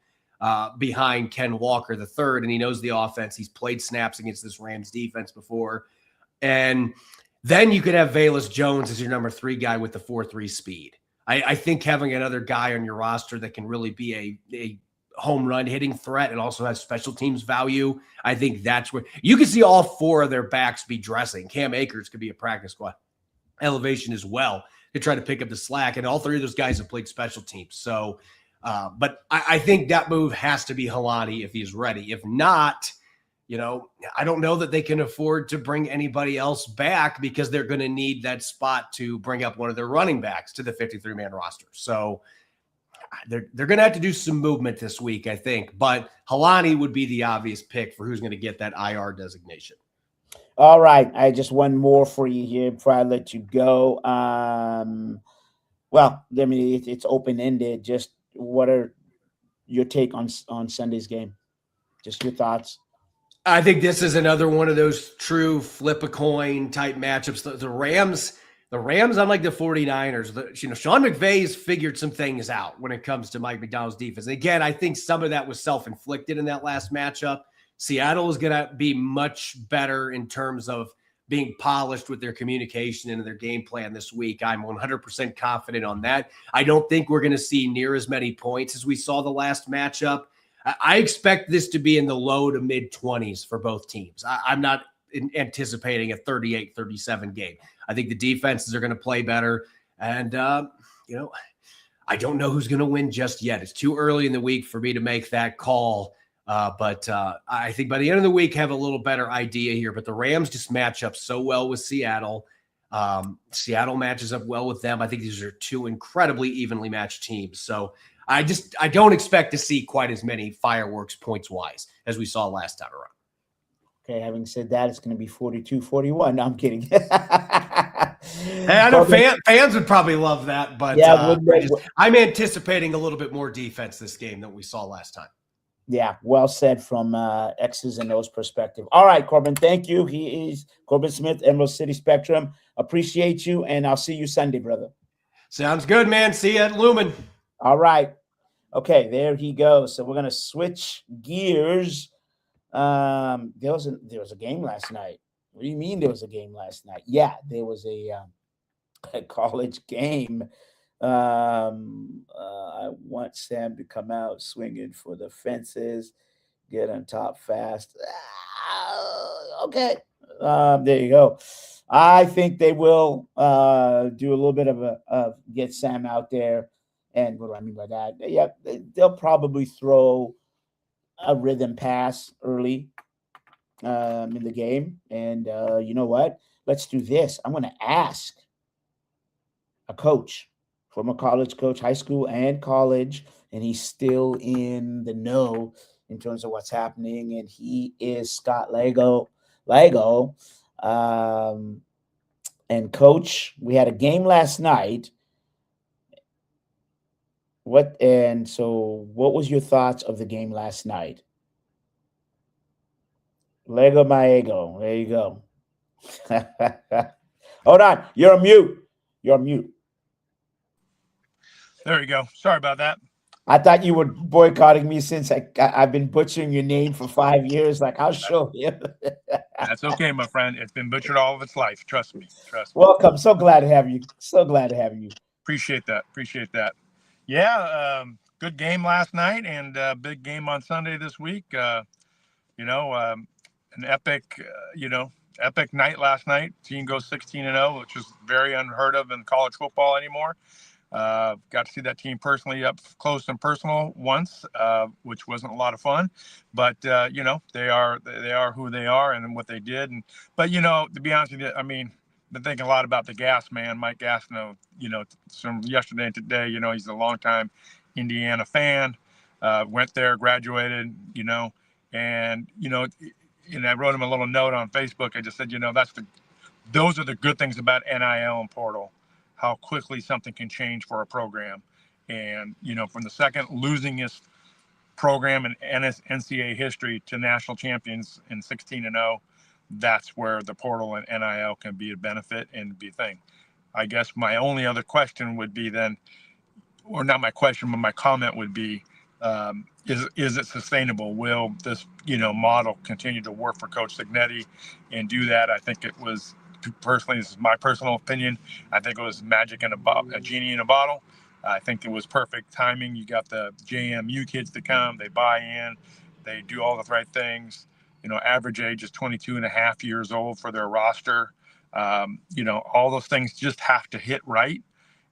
behind Ken Walker III, and he knows the offense. He's played snaps against this Rams defense before. And then you could have Velus Jones as your number 3 guy with the 4.3 speed. I think having another guy on your roster that can really be a home run hitting threat and also has special teams value, I think that's where you can see all 4 of their backs be dressing. Cam Akers could be a practice squad elevation as well to try to pick up the slack. And all 3 of those guys have played special teams. So, but I think that move has to be Halani if he's ready. If not, I don't know that they can afford to bring anybody else back because they're going to need that spot to bring up one of their running backs to the 53-man roster. So they're going to have to do some movement this week, I think. But Helani would be the obvious pick for who's going to get that IR designation. All right. I just one more for you here before I let you go. Well, I mean, it's open-ended. Just what are your take on Sunday's game? Just your thoughts. I think this is another one of those true flip a coin type matchups. The Rams, unlike the 49ers, Sean McVay's figured some things out when it comes to Mike McDonald's defense. Again, I think some of that was self-inflicted in that last matchup. Seattle is going to be much better in terms of being polished with their communication and their game plan this week. I'm 100% confident on that. I don't think we're going to see near as many points as we saw the last matchup. I expect this to be in the low to mid 20s for both teams. I'm not anticipating a 38-37 game. I think the defenses are going to play better. And, I don't know who's going to win just yet. It's too early in the week for me to make that call. But I think by the end of the week, have a little better idea here. But the Rams just match up so well with Seattle. Seattle matches up well with them. I think these are two incredibly evenly matched teams. So I don't expect to see quite as many fireworks points-wise as we saw last time around. Okay, having said that, it's going to be 42-41. No, I'm kidding. Hey, I know fans would probably love that, but yeah, I'm anticipating a little bit more defense this game than we saw last time. Yeah, well said from X's and O's perspective. All right, Corbin, thank you. He is Corbin Smith, Emerald City Spectrum. Appreciate you, and I'll see you Sunday, brother. Sounds good, man. See you at Lumen. All right. Okay, there he goes. So we're going to switch gears. There was a game last night. What do you mean there was a game last night? Yeah, there was a college game. I want Sam to come out swinging for the fences, get on top fast. Okay, there you go. I think they will do a little bit of get Sam out there. And what do I mean by that? Yeah, they'll probably throw a rhythm pass early in the game. And you know what? Let's do this. I'm going to ask a coach, former college coach, high school and college, and he's still in the know in terms of what's happening. And he is Scott Laigo. And coach, we had a game last night. What was your thoughts of the game last night? Lego Maego. There you go. Hold on. You're on mute. There you go. Sorry about that. I thought you were boycotting me since I've been butchering your name for 5 years. Like, I'll show you. That's okay, my friend. It's been butchered all of its life. Trust me. Welcome. So glad to have you. Appreciate that. Yeah, good game last night and big game on Sunday this week. An epic night last night. Team goes 16-0, which is very unheard of in college football anymore. Got to see that team personally up close and personal once, which wasn't a lot of fun. But they are who they are and what they did. But to be honest with you, I mean, been thinking a lot about the Gas man, Mike Gastineau, from yesterday and today. He's a longtime Indiana fan, went there, graduated, and I wrote him a little note on Facebook. I just said, those are the good things about NIL and portal, how quickly something can change for a program. And, from the second losingest program in NCAA history to national champions in 16-0, that's where the portal and NIL can be a benefit and be a thing. I guess my only other question would be then, or not my question, but my comment would be, is it sustainable? Will this, model continue to work for Coach Signetti and do that? I think it was, personally, this is my personal opinion, I think it was magic in a genie in a bottle. I think it was perfect timing. You got the JMU kids to come, they buy in, they do all the right things. Average age is 22 and a half years old for their roster. All those things just have to hit right.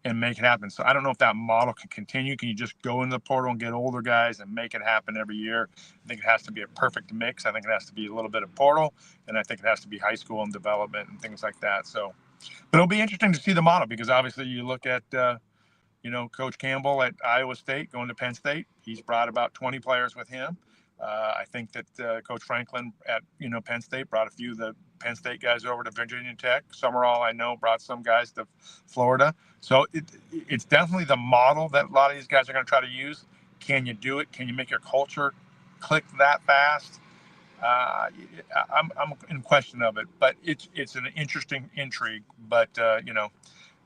and make it happen. So I don't know if that model can continue. Can you just go into the portal and get older guys and make it happen every year? I think it has to be a perfect mix. I think it has to be a little bit of portal, and I think it has to be high school and development and things like that. So, but it'll be interesting to see the model, because obviously you look at, Coach Campbell at Iowa State going to Penn State. He's brought about 20 players with him. I think that Coach Franklin at Penn State brought a few of the Penn State guys over to Virginia Tech. Summerall, I know, brought some guys to Florida. So it's definitely the model that a lot of these guys are going to try to use. Can you do it? Can you make your culture click that fast? I'm in question of it, but it's an interesting intrigue. But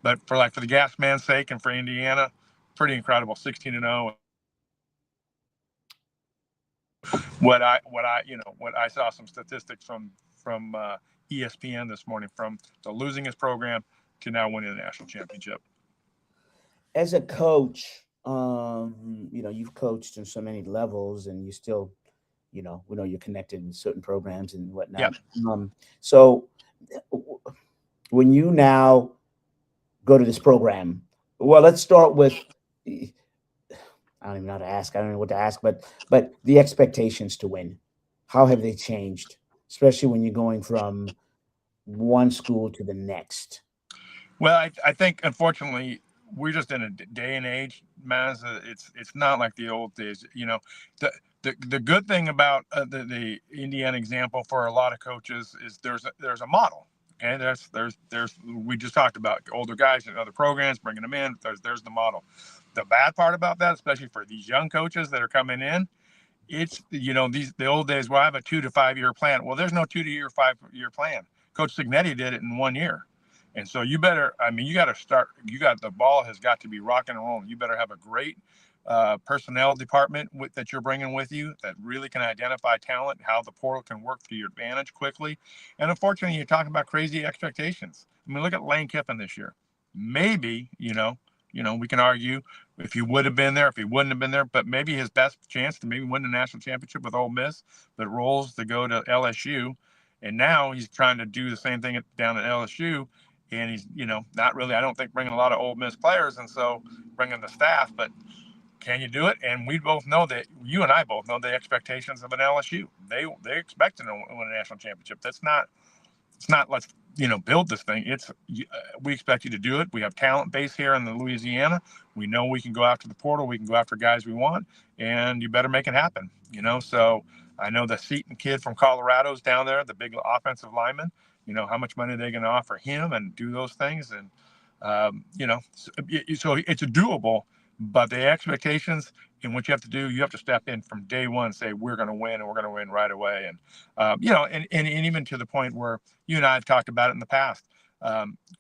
but for the gas man's sake and for Indiana, pretty incredible, 16-0. What I saw some statistics from ESPN this morning, from the losingest program to now winning the national championship. As a coach, you've coached in so many levels, and you still, we know you're connected in certain programs and whatnot. Yep. So when you now go to this program, well, let's start with, I don't even know how to ask. I don't know what to ask, but the expectations to win, how have they changed, especially when you're going from one school to the next? Well, I think, unfortunately, we're just in a day and age, Maz. It's not like the old days. The good thing about the Indiana example for a lot of coaches is there's a model. Okay, there's we just talked about older guys in other programs, bringing them in. There's the model. The bad part about that, especially for these young coaches that are coming in, it's the old days. Well, I have a 2 to 5 year plan. Well, there's no 2 to 5 year plan. Coach Signetti did it in 1 year, and so you got to start. The ball has got to be rocking and rolling. You better have a great personnel department that you're bringing with you that really can identify talent, how the portal can work to your advantage quickly. And unfortunately, you're talking about crazy expectations. I mean, look at Lane Kiffin this year. Maybe, we can argue if he would have been there, if he wouldn't have been there, but maybe his best chance to maybe win the national championship with Ole Miss, but rolls to go to LSU. And now he's trying to do the same thing down at LSU. And he's, not really, I don't think, bringing a lot of Ole Miss players. And so bringing the staff, but can you do it? And we both know that, you and I both know the expectations of an LSU. They expect to win a national championship. It's not let's build this thing. It's we expect you to do it. We have talent base here in the Louisiana. We know we can go after the portal. We can go after guys we want, and you better make it happen. So I know the Seton kid from Colorado's down there, the big offensive lineman. How much money are they going to offer him and do those things? And so it's doable. But the expectations and what you have to do, you have to step in from day one and say, we're going to win, and we're going to win right away. And, and even to the point where you and I have talked about it in the past,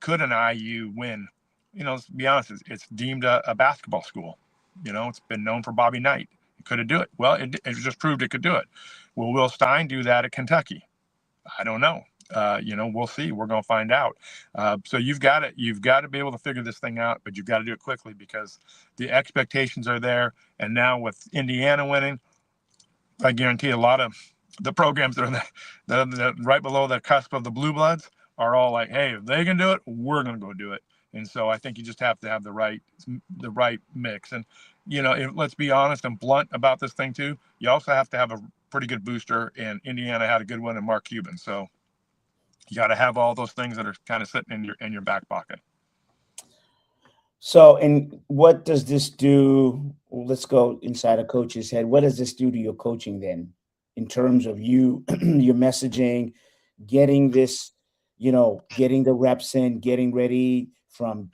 could an IU win? Let's be honest, it's deemed a basketball school. It's been known for Bobby Knight. Could it do it? Well, it just proved it could do it. Will Will Stein do that at Kentucky? I don't know. We'll see. We're going to find out. So you've got to be able to figure this thing out, but you've got to do it quickly because the expectations are there. And now with Indiana winning, I guarantee a lot of the programs that are right below the cusp of the blue bloods are all like, hey, if they can do it, we're going to go do it. And so I think you just have to have the right mix. And, let's be honest and blunt about this thing too. You also have to have a pretty good booster, and Indiana had a good one in Mark Cuban. So you got to have all those things that are kind of sitting in your back pocket. So, and what does this do? Let's go inside a coach's head. What does this do to your coaching then, in terms of your messaging, getting this, getting the reps in, getting ready from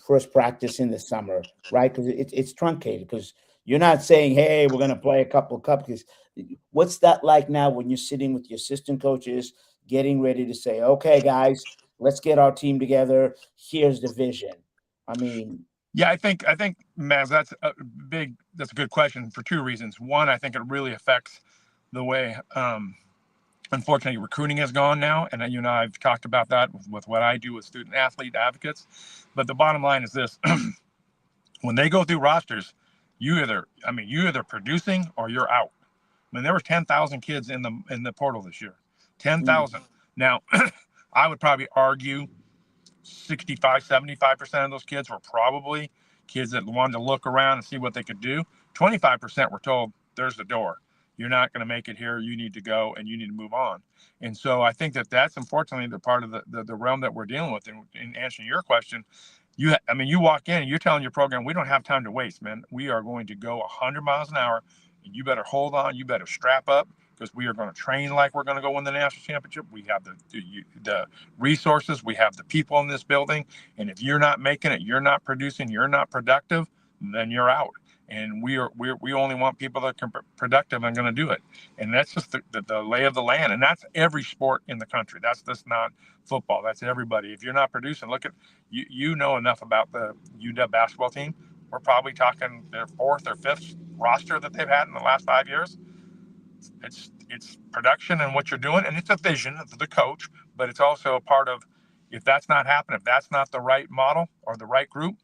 first practice in the summer, right? Because it's truncated, because you're not saying, hey, we're going to play a couple of cupcakes. What's that like now when you're sitting with your assistant coaches, getting ready to say, okay, guys, let's get our team together. Here's the vision. Yeah, I think, Maz, that's a good question for two reasons. One, I think it really affects the way, unfortunately, recruiting has gone now. And you and I have talked about that with what I do with student athlete advocates. But the bottom line is this: when they go through rosters, you're either producing or you're out. There were 10,000 kids in the portal this year. 10,000. Now, I would probably argue 65-75% of those kids were probably kids that wanted to look around and see what they could do. 25% were told, there's the door. You're not going to make it here. You need to go and you need to move on. And so I think that's unfortunately the part of the realm that we're dealing with. In answering your question, you walk in and you're telling your program, we don't have time to waste, man. We are going to go 100 miles an hour, and you better hold on. You better strap up, because we are going to train like we're going to go win the national championship. We have the resources. We have the people in this building. And if you're not making it, you're not producing, you're not productive, then you're out. And we only want people that are productive and going to do it. And that's just the lay of the land. And that's every sport in the country. That's just not football. That's everybody. If you're not producing, look at, you know enough about the UW basketball team. We're probably talking their 4th or 5th roster that they've had in the last 5 years. It's production and what you're doing. And it's a vision of the coach, but it's also a part of, if that's not happening, if that's not the right model or the right group,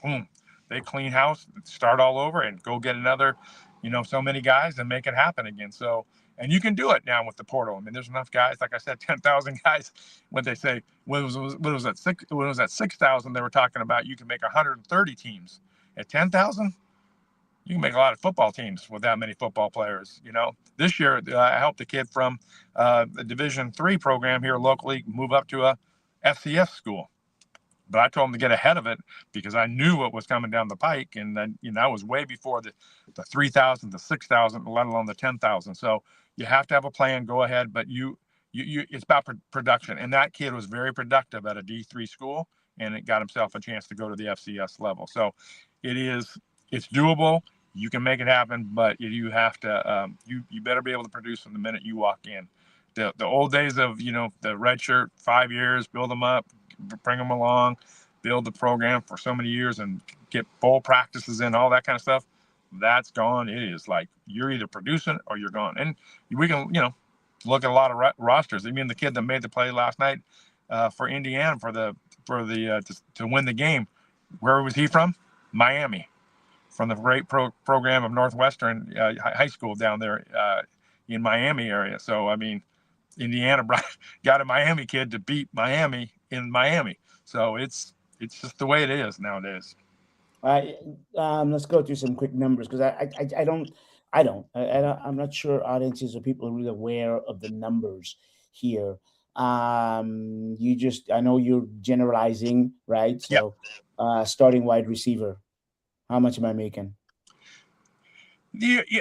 boom. They clean house, start all over, and go get another, so many guys and make it happen again. So, and you can do it now with the portal. I mean, there's enough guys. Like I said, 10,000 guys. When they say when it was at 6,000, they were talking about you can make 130 teams. At 10,000, you can make a lot of football teams with that many football players. This year I helped a kid from the Division III program here locally move up to a FCS school. But I told him to get ahead of it because I knew what was coming down the pike. And then, that was way before the 3,000, the 6,000, let alone the 10,000. So you have to have a plan, go ahead, but it's about production. And that kid was very productive at a D3 school, and it got himself a chance to go to the FCS level. So it's doable. You can make it happen, but you have to, you better be able to produce from the minute you walk in. The old days of, the red shirt, 5 years, build them up, bring them along, build the program for so many years and get bowl practices in, all that kind of stuff, that's gone. It is like you're either producing or you're gone. And we can, look at a lot of rosters. I mean, the kid that made the play last night for Indiana to win the game, where was he from? Miami, from the great program of Northwestern High School down there in Miami area. So, I mean, Indiana got a Miami kid to beat Miami in Miami. So it's just the way it is nowadays. Let's go through some quick numbers, because I'm not sure audiences or people are really aware of the numbers here. I know you're generalizing, right? So starting wide receiver, how much am I making?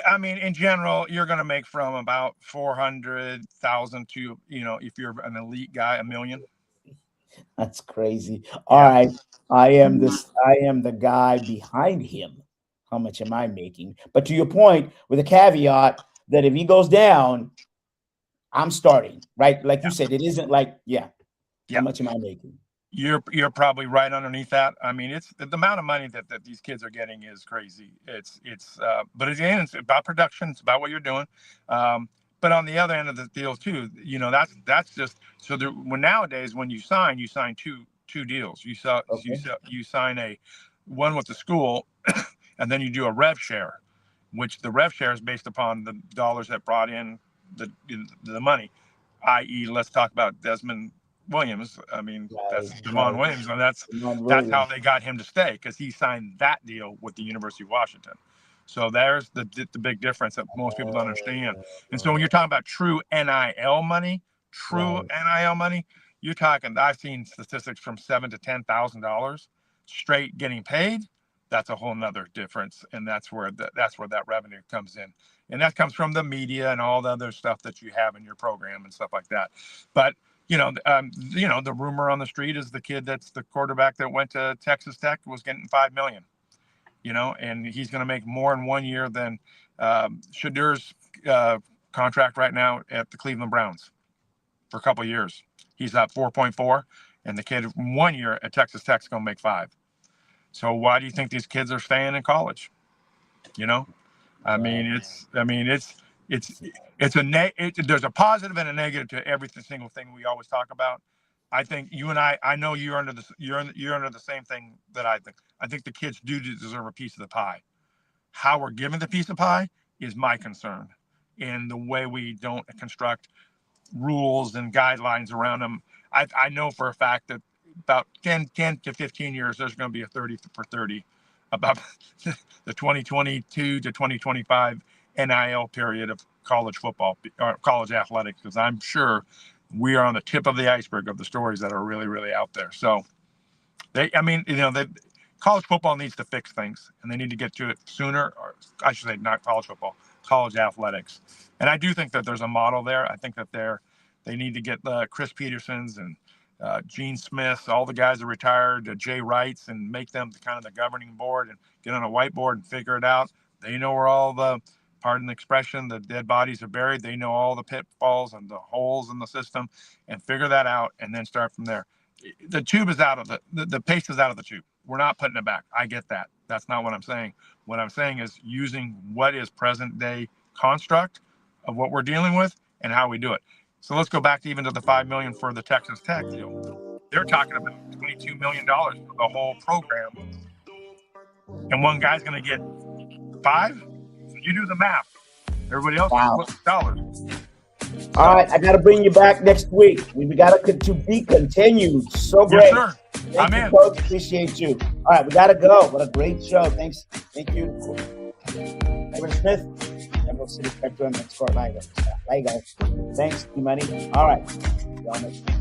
I mean, in general, you're going to make from about 400,000 to, if you're an elite guy, $1 million. That's crazy. All right. I am the guy behind him. How much am I making? But to your point, with a caveat that if he goes down, I'm starting, right? Like you said, it isn't like, how much am I making? You're probably right underneath that. I mean, it's the amount of money that these kids are getting is crazy. But again, it's about production. It's about what you're doing. But on the other end of the deal too, that's just so. When nowadays, when you sign two deals. You sign a one with the school, and then you do a rev share, which the rev share is based upon the dollars that brought in the money. I.e., let's talk about Desmond Williams. I mean, that's Devon Williams, and that's how they got him to stay, because he signed that deal with the University of Washington. So there's the big difference that most people don't understand. And so when you're talking about true NIL money, you're talking, I've seen statistics from $7,000 to $10,000 straight getting paid. That's a whole nother difference. And that's where that revenue comes in. And that comes from the media and all the other stuff that you have in your program and stuff like that. But the rumor on the street is the kid that's the quarterback that went to Texas Tech was getting $5 million. And he's going to make more in 1 year than Shadur's contract right now at the Cleveland Browns for a couple of years. He's at 4.4, and the kid 1 year at Texas Tech is going to make 5. So why do you think these kids are staying in college? There's a positive and a negative to every single thing we always talk about. I think you and I know you're under the same thing that I think. I think the kids do deserve a piece of the pie. How we're given the piece of pie is my concern, and the way we don't construct rules and guidelines around them. I know for a fact that about 10 to 15 years, there's going to be a 30 for 30 about the 2022 to 2025 NIL period of college football or college athletics, because I'm sure we are on the tip of the iceberg of the stories that are really, really out there. So college football needs to fix things, and they need to get to it sooner, or I should say not college football, college athletics. And I do think that there's a model there. I think that they need to get the Chris Petersons and Gene Smiths, all the guys that retired, Jay Wrights, and make them kind of the governing board and get on a whiteboard and figure it out. They know where all the, pardon the expression, the dead bodies are buried. They know all the pitfalls and the holes in the system, and figure that out and then start from there. The tube is out of the paste is out of the tube. We're not putting it back. I get that. That's not what I'm saying. What I'm saying is using what is present day construct of what we're dealing with and how we do it. So let's go back to even to the $5 million for the Texas Tech deal. They're talking about $22 million for the whole program, and one guy's going to get $5. So you do the math. Everybody else is dollars. All right, I got to bring you back next week. We got to be continued. So great. Yes, sir. Thank you, Coach. Appreciate you. All right, we got to go. What a great show. Thanks. Thank you. Corbin Smith, Emerald City Spectrum, and Laigo. Thanks, T-Money. All right.